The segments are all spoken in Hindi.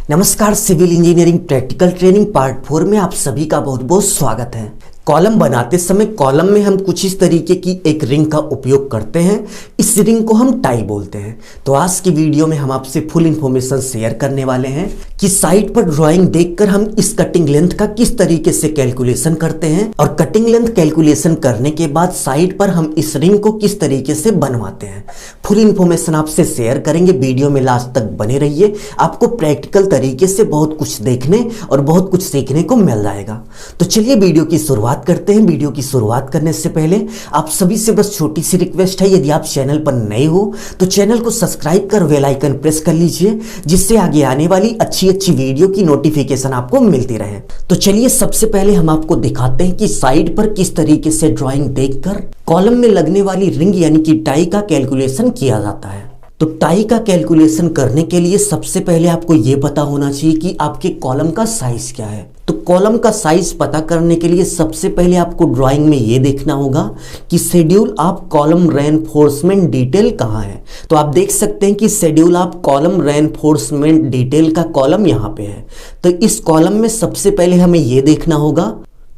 नमस्कार, civil engineering practical training part 4 में आप सभी का बहुत बहुत स्वागत है। कॉलम बनाते समय कॉलम में हम कुछ इस तरीके की एक रिंग का उपयोग करते हैं। इस रिंग को हम टाई बोलते हैं। तो आज की वीडियो में हम आपसे फुल इंफॉर्मेशन शेयर करने वाले हैं कि साइट पर ड्राइंग देखकर हम इस कटिंग लेंथ का किस तरीके से कैलकुलेशन करते हैं और कटिंग लेंथ कैलकुलेशन करने के बाद साइट पर हम इस रिंग को किस तरीके से बनवाते हैं। फुल इंफॉर्मेशन आपसे शेयर करेंगे। वीडियो में लास्ट तक बने रहिए, आपको प्रैक्टिकल तरीके से बहुत कुछ देखने और बहुत कुछ सीखने को मिल जाएगा। तो चलिए वीडियो की शुरुआत करते हैं। वीडियो की शुरुआत करने से पहले आप सभी से बस छोटी सी रिक्वेस्ट है, यदि आप चैनल पर नए हो तो चैनल को सब्सक्राइब कर बेल आइकन प्रेस कर लीजिए, जिससे आगे आने वाली अच्छी वीडियो की नोटिफिकेशन आपको मिलती रहे। तो चलिए सबसे पहले हम आपको दिखाते हैं कि साइड पर किस तरीके से ड्राइंग देखकर कॉलम में लगने वाली रिंग यानी कि टाई का कैलकुलेशन किया जाता है। तो टाई का कैलकुलेशन करने के लिए सबसे पहले आपको यह पता होना चाहिए कि आपके कॉलम का साइज क्या है। तो कॉलम का साइज पता करने के लिए सबसे पहले आपको ड्राइंग में यह देखना होगा कि schedule of column reinforcement detail कहाँ है। तो आप देख सकते हैं कि schedule of column reinforcement detail का कॉलम यहाँ पे है। तो इस कॉलम में सबसे पहले हमें यह देखना होगा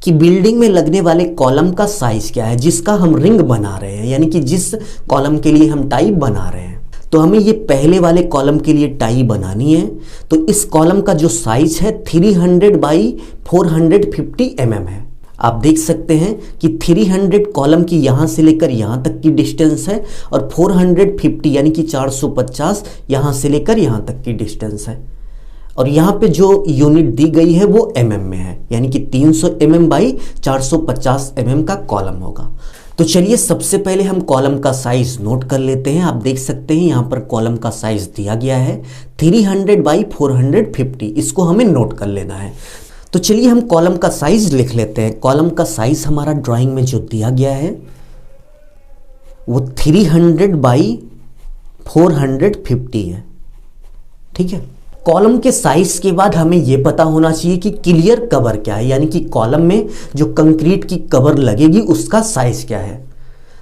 कि बिल्डिंग में लगने वाले कॉलम का साइज क्या है, जिसका हम रिंग बना रहे हैं, यानी कि जिस कॉलम के लिए हम टाई बना रहे हैं। तो हमें ये पहले वाले कॉलम के लिए टाई बनानी है। तो इस कॉलम का जो साइज है 300 बाई 450 mm है। आप देख सकते हैं कि 300 कॉलम की यहाँ से लेकर यहाँ तक की डिस्टेंस है और 450 यानी कि 450 यहाँ से लेकर यहाँ तक की डिस्टेंस है। और यहाँ पे जो यूनिट दी गई है वो mm में है, यानी कि 300 mm बाई 450 mm का कॉलम होगा। तो चलिए सबसे पहले हम कॉलम का साइज नोट कर लेते हैं। आप देख सकते हैं यहाँ पर कॉलम का साइज दिया गया है 300 बाई 450, इसको हमें नोट कर लेना है। तो चलिए हम कॉलम का साइज लिख लेते हैं। कॉलम का साइज हमारा ड्राइंग में जो दिया गया है वो 300 बाई 450 है, ठीक है। कॉलम के साइज के बाद हमें यह पता होना चाहिए कि क्लियर कवर क्या है, यानी कि कॉलम में जो कंक्रीट की कवर लगेगी उसका साइज क्या है।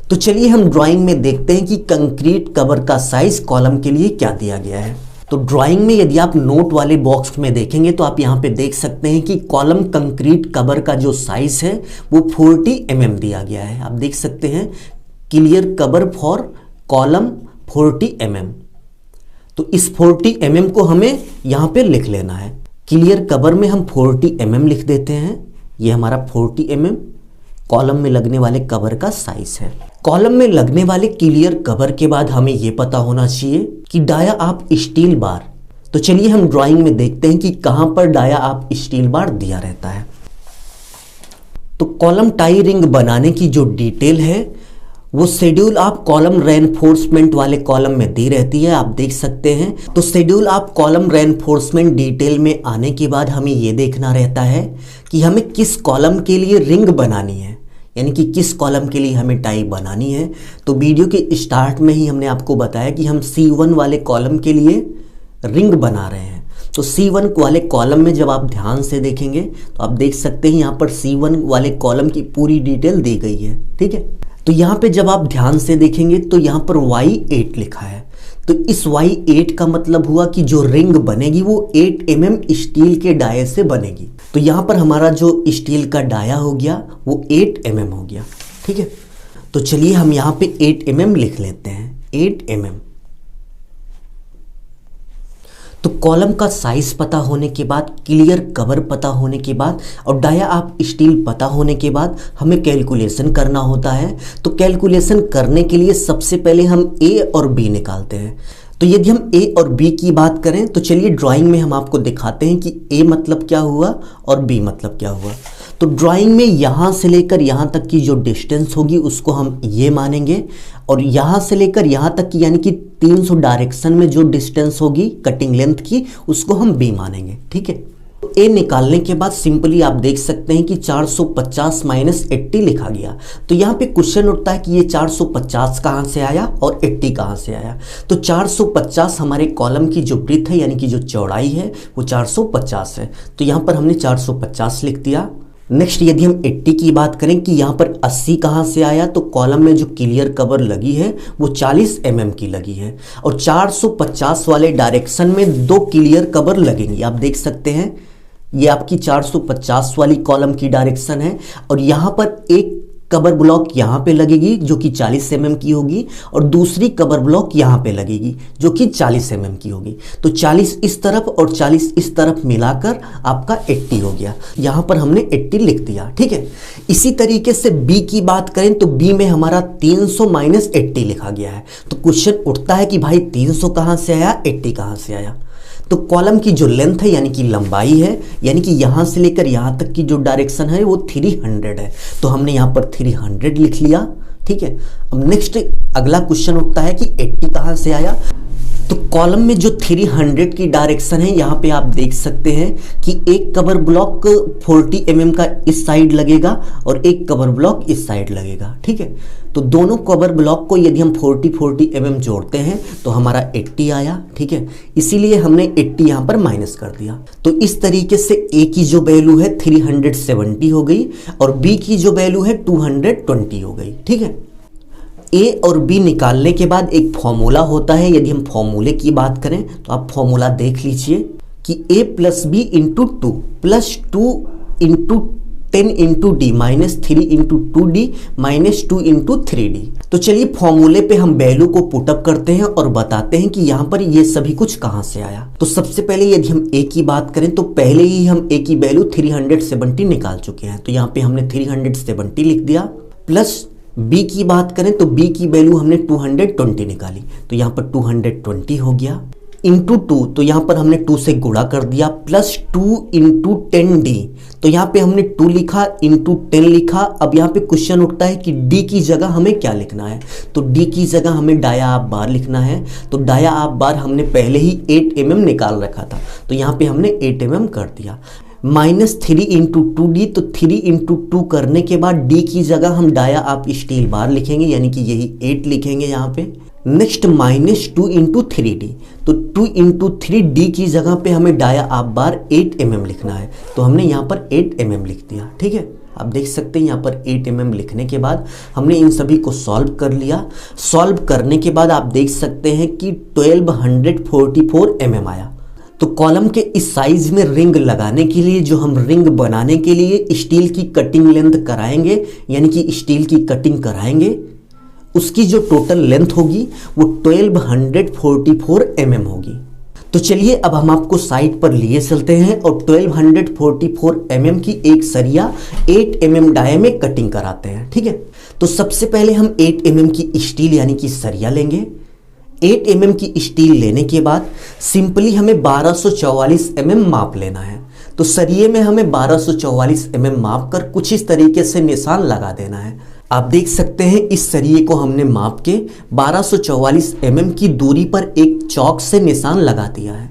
तो चलिए हम ड्राइंग में देखते हैं कि कंक्रीट कवर का साइज कॉलम के लिए क्या दिया गया है। तो ड्राइंग में यदि आप नोट वाले बॉक्स में देखेंगे तो आप यहाँ पे देख सकते हैं कि कॉलम कंक्रीट कवर का जो साइज है वो 40 mm दिया गया है। आप देख सकते हैं clear cover for column 40 mm। तो इस 40 mm को हमें यहाँ पे लिख लेना है। क्लियर कवर में हम 40 mm लिख देते हैं। ये हमारा 40 mm कॉलम में लगने वाले कवर का साइज है। कॉलम में लगने वाले क्लियर कवर के बाद हमें ये पता होना चाहिए कि डाया ऑफ स्टील बार। तो चलिए हम ड्राइंग में देखते हैं कि कहाँ पर डाया ऑफ स्टील बार दिया रहता है। तो कॉलम टाई रिंग बनाने की जो डिटेल है वो शेड्यूल ऑफ कॉलम रेनफोर्समेंट वाले कॉलम में दी रहती है। आप देख सकते हैं। तो schedule of column reinforcement detail में आने के बाद हमें ये देखना रहता है कि हमें किस कॉलम के लिए रिंग बनानी है, यानी कि किस कॉलम के लिए हमें टाई बनानी है। तो वीडियो के स्टार्ट में ही हमने आपको बताया कि हम C1 वाले कॉलम के लिए रिंग बना रहे हैं। तो C1 वाले कॉलम में जब आप ध्यान से देखेंगे तो आप देख सकते हैं यहाँ पर C1 वाले कॉलम की पूरी डिटेल दी गई है, ठीक है। तो यहाँ पे जब आप ध्यान से देखेंगे तो यहाँ पर Y8 लिखा है। तो इस Y8 का मतलब हुआ कि जो रिंग बनेगी वो 8 mm स्टील के डाये से बनेगी। तो यहाँ पर हमारा जो स्टील का डाया हो गया वो 8 mm हो गया, ठीक है। तो चलिए हम यहाँ पे 8 mm लिख लेते हैं, 8 mm। तो कॉलम का साइज पता होने के बाद, क्लियर कवर पता होने के बाद और डाया ऑफ स्टील पता होने के बाद हमें कैलकुलेशन करना होता है। तो कैलकुलेशन करने के लिए सबसे पहले हम ए और बी निकालते हैं। तो यदि हम ए और बी की बात करें तो चलिए ड्राइंग में हम आपको दिखाते हैं कि ए मतलब क्या हुआ और बी मतलब क्या हुआ। तो ड्राइंग में यहाँ से लेकर यहाँ तक की जो डिस्टेंस होगी उसको हम ये मानेंगे, और यहाँ से लेकर यहाँ तक की यानी कि 300 डायरेक्शन में जो डिस्टेंस होगी कटिंग लेंथ की उसको हम बी मानेंगे, ठीक है। तो ए निकालने के बाद सिंपली आप देख सकते हैं कि 450 माइनस 80 लिखा गया। तो यहाँ पे क्वेश्चन उठता है कि ये 450 कहाँ से आया और 80 कहाँ से आया। तो 450 हमारे कॉलम की जो ब्रीथ है यानी कि जो चौड़ाई है वो 450 है। तो यहाँ पर हमने 450 लिख दिया। नेक्स्ट यदि हम 80 की बात करें कि यहाँ पर 80 कहाँ से आया, तो कॉलम में जो क्लियर कवर लगी है वो 40 mm की लगी है और 450 वाले डायरेक्शन में 2 क्लियर कवर लगेंगी। आप देख सकते हैं ये आपकी 450 वाली कॉलम की डायरेक्शन है और यहाँ पर एक कवर ब्लॉक यहाँ पे लगेगी जो कि 40 mm की होगी और दूसरी कवर ब्लॉक यहाँ पे लगेगी जो कि 40 mm की होगी। तो 40 इस तरफ और 40 इस तरफ मिलाकर आपका 80 हो गया। यहाँ पर हमने 80 लिख दिया, ठीक है। इसी तरीके से बी की बात करें तो बी में हमारा 300 माइनस 80 लिखा गया है। तो क्वेश्चन उठता है कि भाई 300 कहाँ से आया, 80 कहाँ से आया। तो कॉलम की जो लेंथ है यानी कि लंबाई है, यानी कि यहाँ से लेकर यहाँ तक की जो डायरेक्शन है वो 300 है। तो हमने यहाँ पर 300 लिख लिया, ठीक है। अब नेक्स्ट अगला क्वेश्चन उठता है कि 80 कहाँ से आया। तो कॉलम में जो 300 की डायरेक्शन है यहाँ पे आप देख सकते हैं कि एक कवर ब्लॉक 40 mm का इस साइड लगेगा और एक कवर ब्लॉक इस साइड लगेगा, ठीक है। तो दोनों कवर ब्लॉक को यदि हम 40 mm जोड़ते हैं तो हमारा 80 आया, ठीक है। इसीलिए हमने 80 यहाँ पर माइनस कर दिया। तो इस तरीके से ए की जो वैल्यू है 370 हो गई और बी की जो वैल्यू है 220 हो गई, ठीक है। ए और बी निकालने के बाद एक फॉर्मूला होता है। यदि हम फॉर्मूले की बात करें तो आप फॉर्मूला देख लीजिए कि a plus B into 2 plus 2 into 10 into D minus 3 into 2d minus 2 into 3d। तो चलिए फॉर्मूले पे हम वैल्यू को पुटअप करते हैं और बताते हैं कि यहाँ पर ये सभी कुछ कहाँ से आया। तो सबसे पहले यदि हम a की बात करें तो पहले ही हम a की वैल्यू 370 निकाल चुके हैं। तो यहाँ पे हमने 370 लिख दिया। प्लस b की बात करें तो b की वैल्यू हमने 220 निकाली, तो यहाँ पर 220 हो गया। इंटू 2 तो यहाँ पर हमने 2 से गुणा कर दिया, प्लस 2 इंटू 10d। तो यहाँ पे हमने 2 लिखा इंटू 10 लिखा। अब यहाँ पे क्वेश्चन उठता है कि d की जगह हमें क्या लिखना है। तो d की जगह हमें डाया आप बार लिखना है। तो डाया आप बार हमने पहले ही 8 mm निकाल रखा था, तो यहाँ पे हमने 8 mm कर दिया। माइनस 3 इंटू 2d, तो 3 इंटू 2 करने के बाद d की जगह हम डाया आप स्टील बार लिखेंगे, यानी कि यही 8 लिखेंगे यहाँ पे। नेक्स्ट माइनस 2 इंटू 3d, तो 2 इंटू 3d की जगह पे हमें डाया आप बार 8 mm लिखना है। तो हमने यहाँ पर 8 mm लिख दिया, ठीक है। आप देख सकते हैं यहाँ पर 8 mm लिखने के बाद हमने इन सभी को सॉल्व कर लिया। सॉल्व करने के बाद आप देख सकते हैं कि 1244 mm आया। तो कॉलम के इस साइज में रिंग लगाने के लिए, जो हम रिंग बनाने के लिए स्टील की कटिंग लेंथ कराएंगे, यानी कि स्टील की कटिंग कराएंगे, उसकी जो टोटल लेंथ होगी वो 1244 mm होगी। तो चलिए अब हम आपको साइड पर लिए चलते हैं और 1244 mm की एक सरिया 8 mm डाया में कटिंग कराते हैं, ठीक है। तो सबसे पहले हम 8 mm की स्टील यानी कि सरिया लेंगे। 8 mm की स्टील लेने के बाद सिंपली हमें 1244 mm माप लेना है। तो सरिये में हमें 1244 mm माप कर कुछ इस तरीके से निशान लगा देना है। आप देख सकते हैं इस सरिये को हमने माप के 1244 mm की दूरी पर एक चौक से निशान लगा दिया है।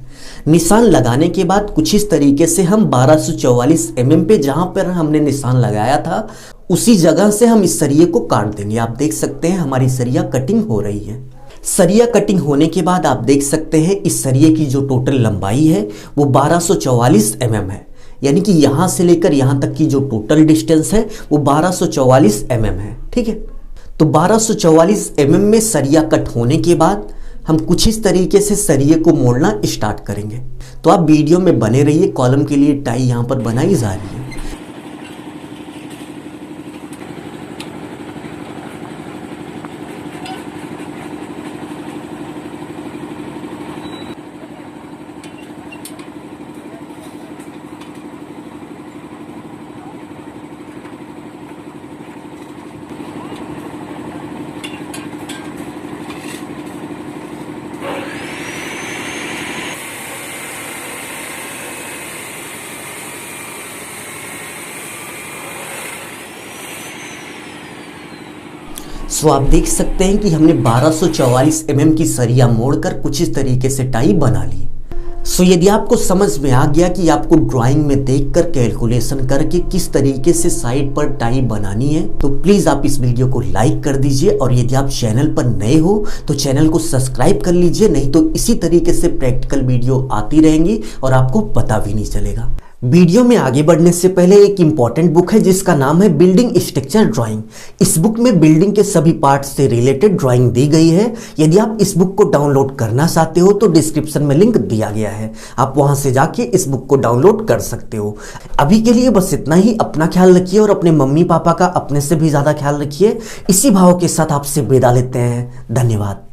निशान लगाने के बाद कुछ इस तरीके से हम 1244 mm पे जहां पर हमने निशान लगाया था उसी जगह से हम इस सरिये को काट देंगे। आप देख सकते हैं हमारी सरिया कटिंग हो रही है। सरिया कटिंग होने के बाद आप देख सकते हैं इस सरिये की जो टोटल लंबाई है वो 1244 mm है, यानी कि यहाँ से लेकर यहाँ तक की जो टोटल डिस्टेंस है वो 1244 mm है, ठीक है। तो 1244 mm में सरिया कट होने के बाद हम कुछ इस तरीके से सरिये को मोड़ना स्टार्ट करेंगे। तो आप वीडियो में बने रहिए। कॉलम के लिए टाई यहाँ पर बनाई जा रही है। सो आप देख सकते हैं कि हमने 1244 mm की सरिया मोड़कर कुछ इस तरीके से टाई बना ली। सो यदि आपको समझ में आ गया कि आपको ड्राइंग में देखकर कैलकुलेशन करके किस तरीके से साइड पर टाई बनानी है, तो प्लीज आप इस वीडियो को लाइक कर दीजिए और यदि आप चैनल पर नए हो तो चैनल को सब्सक्राइब कर लीजिए, नहीं तो इसी तरीके से प्रैक्टिकल वीडियो आती रहेंगी और आपको पता भी नहीं चलेगा। वीडियो में आगे बढ़ने से पहले एक इम्पॉर्टेंट बुक है जिसका नाम है बिल्डिंग स्ट्रक्चर ड्राइंग। इस बुक में बिल्डिंग के सभी पार्ट्स से रिलेटेड ड्राइंग दी गई है। यदि आप इस बुक को डाउनलोड करना चाहते हो तो डिस्क्रिप्शन में लिंक दिया गया है, आप वहां से जाके इस बुक को डाउनलोड कर सकते हो। अभी के लिए बस इतना ही। अपना ख्याल रखिए और अपने मम्मी पापा का अपने से भी ज़्यादा ख्याल रखिए। इसी भाव के साथ आपसे विदा लेते हैं। धन्यवाद।